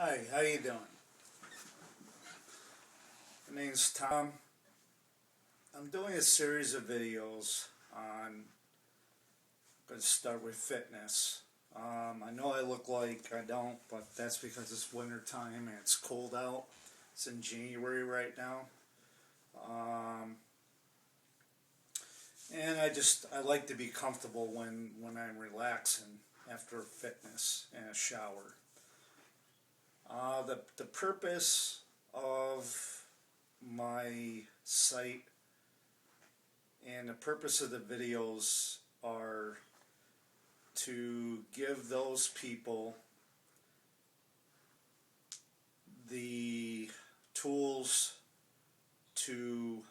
Hi, how you doing? My name's Tom. I'm doing a series of videos on, I'm going to start with fitness. I know I look like I don't, but that's because it's winter time and it's cold out. It's in January right now. Um, and I like to be comfortable when I'm relaxing after fitness and a shower. The purpose of my site and the purpose of the videos are to give those people the tools to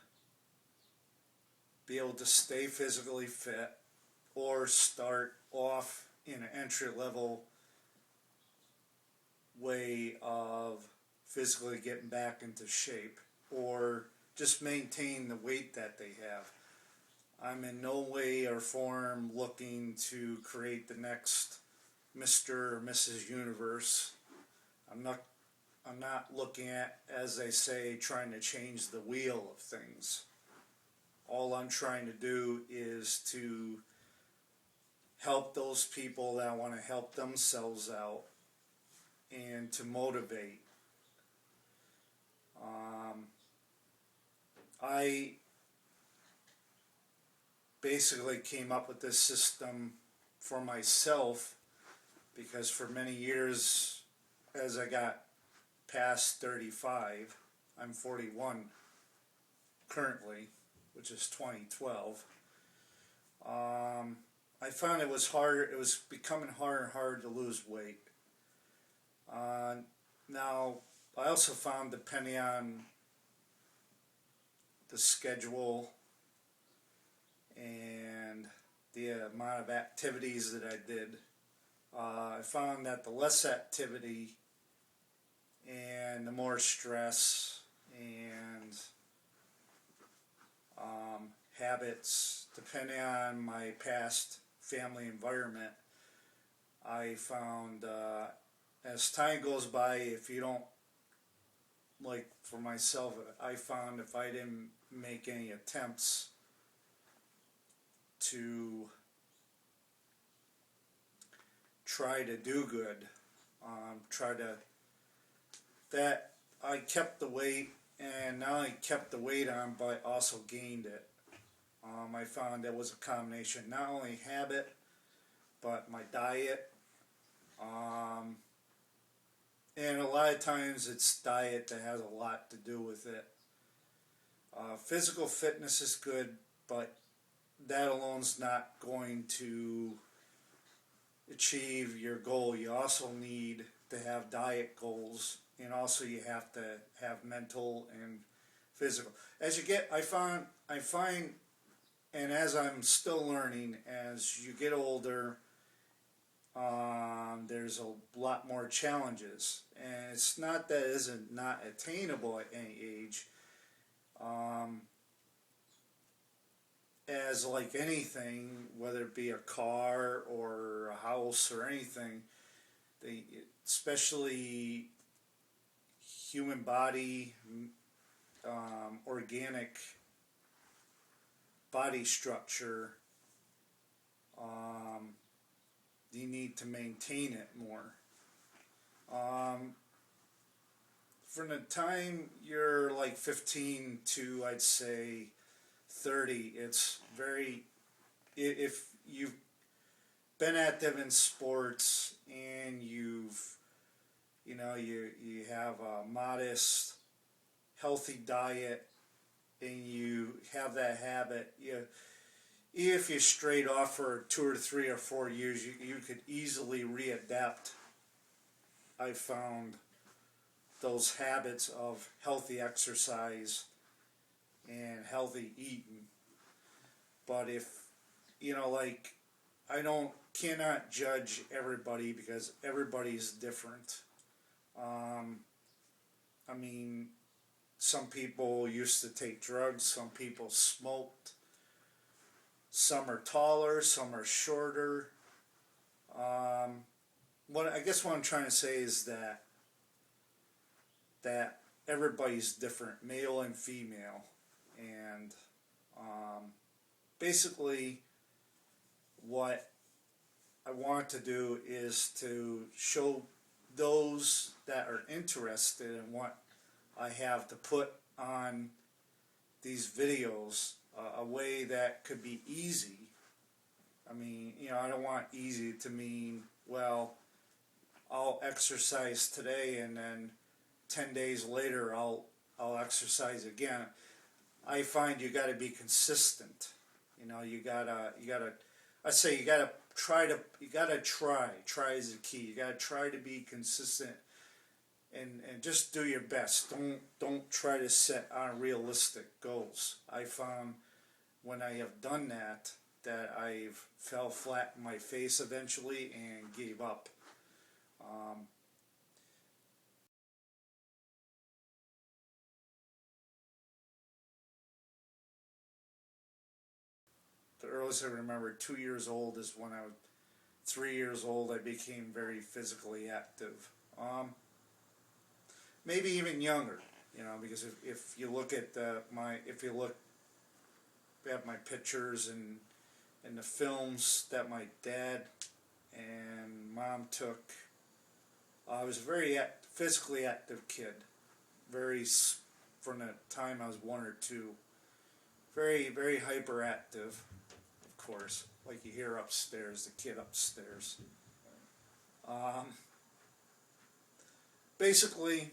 be able to stay physically fit or start off in an entry level way of physically getting back into shape or just maintain the weight that they have. I'm in no way or form looking to create the next Mr. or Mrs. Universe. I'm not I'm not looking at, as they say, trying to change the wheel of things. All I'm trying to do is to help those people that want to help themselves out and to motivate. I basically came up with this system for myself because for many years, as I got past 35, I'm 41 currently, which is 2012. I found it was hard. It was becoming harder and harder to lose weight. Now, I also found, depending on the schedule and the amount of activities that I did, I found that the less activity and the more stress and habits, depending on my past family environment, I found as time goes by, if you don't, like for myself, I found if I didn't make any attempts to try to do good, try to, that I kept the weight, and not only kept the weight on, but also gained it. I found that was a combination, not only habit, but my diet. And a lot of times it's diet that has a lot to do with it. Physical fitness is good, but that alone's not going to achieve your goal. You also need to have diet goals, and also you have to have mental and physical. As you get, I find, and as I'm still learning, as you get older, there's a lot more challenges, and it's not that it isn't not attainable at any age. As like anything, whether it be a car or a house or anything, they, especially human body, organic body structure, you need to maintain it more. From the time you're like 15 to, I'd say, 30, it's very, if you've been active in sports and you have a modest, healthy diet and you have that habit, if you strayed off for 2 or 3 or 4 years, you could easily readapt. I found those habits of healthy exercise and healthy eating. But if, like, I cannot judge everybody because everybody's different. I mean, some people used to take drugs, some people smoked, some are taller, some are shorter. What I guess what I'm trying to say is that that everybody's different, male and female, and basically what I want to do is to show those that are interested in what I have to put on these videos a way that could be easy. I mean, I don't want easy to mean, well, I'll exercise today and then 10 days later I'll exercise again. I find you got to be consistent. You gotta I say you gotta try is the key. You gotta try to be consistent and just do your best. Don't try to set unrealistic goals. I found when I have done that I've fell flat in my face eventually and gave up. The earliest I remember, 2 years old, is when I was 3 years old. I became very physically active. Maybe even younger, because if you look at my pictures and the films that my dad and mom took, I was a very physically active kid. From the time I was 1 or 2, very very hyperactive. Of course, like you hear upstairs, the kid upstairs. Basically,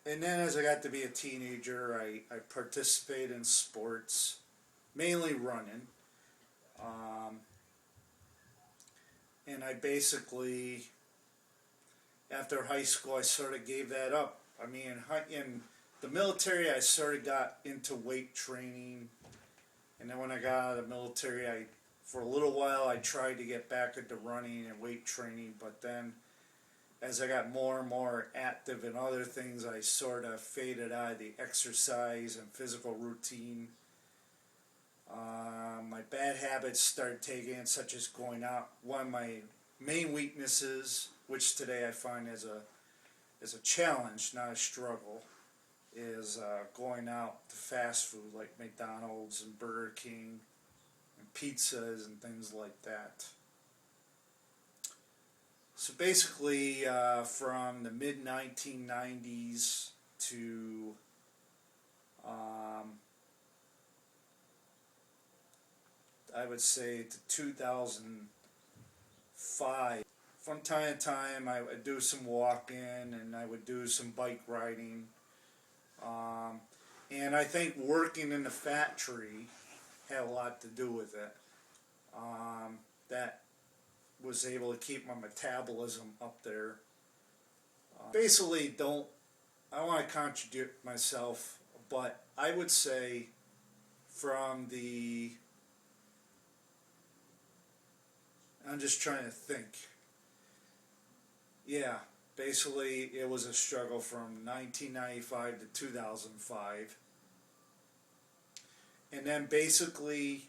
and then as I got to be a teenager, I participated in sports, mainly running. And I basically, after high school, I sort of gave that up. I mean, in the military, I sort of got into weight training. And then when I got out of the military, for a little while, I tried to get back into running and weight training. But then, as I got more and more active in other things, I sort of faded out of the exercise and physical routine. My bad habits started taking in, such as going out. One of my main weaknesses, which today I find as a challenge, not a struggle, is going out to fast food like McDonald's and Burger King and pizzas and things like that. So basically, from the mid-1990s to I would say to 2005, from time to time I would do some walking and I would do some bike riding. And I think working in the factory had a lot to do with it. That was able to keep my metabolism up there. Basically, I don't want to contradict myself, but I would say from I'm just trying to think. Yeah, basically it was a struggle from 1995 to 2005. And then basically,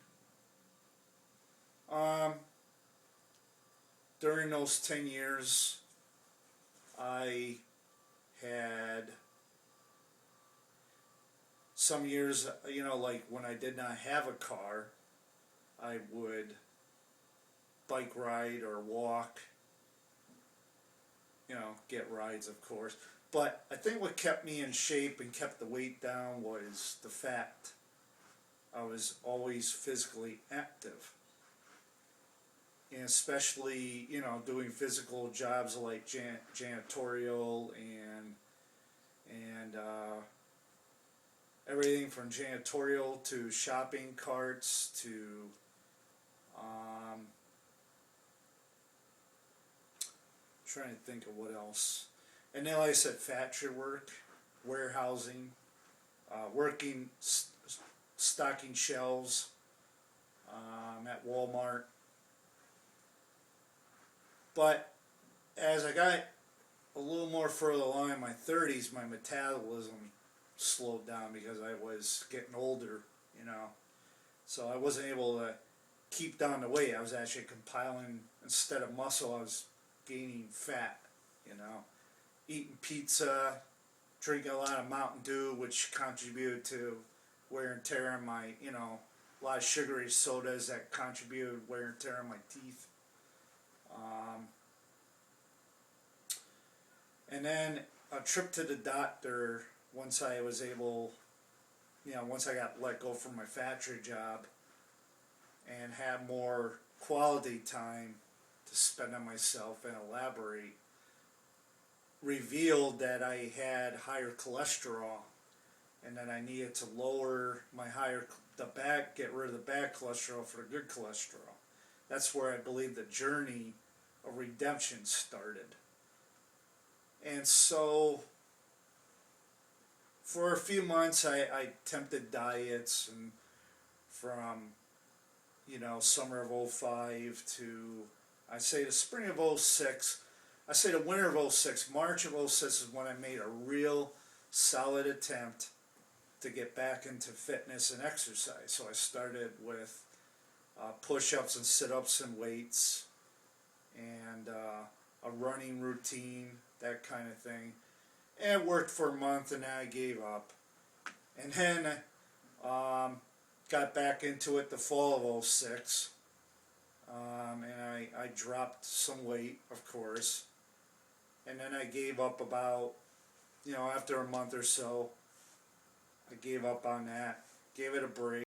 during those 10 years, I had some years, like when I did not have a car, I would bike ride or walk, get rides, of course. But I think what kept me in shape and kept the weight down was the fact I was always physically active. And especially, doing physical jobs like janitorial and everything from janitorial to shopping carts to trying to think of what else. And then, like I said, factory work, warehousing, working, stocking shelves at Walmart. But as I got a little more further along in my 30s, my metabolism slowed down because I was getting older, So I wasn't able to keep down the weight. I was actually compiling, instead of muscle, I was gaining fat, eating pizza, drinking a lot of Mountain Dew, which contributed to wear and tear on my, a lot of sugary sodas that contributed wear and tear on my teeth. And then a trip to the doctor once I was able, once I got let go from my factory job and had more quality time to spend on myself and elaborate, revealed that I had higher cholesterol and that I needed to lower my get rid of the bad cholesterol for the good cholesterol. That's where I believe the journey of redemption started. And so for a few months I attempted diets, and from summer of '05 to, I say, the spring of '06, I say the winter of '06, March of '06 is when I made a real solid attempt to get back into fitness and exercise. So I started with push-ups and sit-ups and weights, and a running routine, that kind of thing. And it worked for a month, and then I gave up. And then got back into it the fall of '06, and I dropped some weight, of course. And then I gave up about, after a month or so, I gave up on that, gave it a break.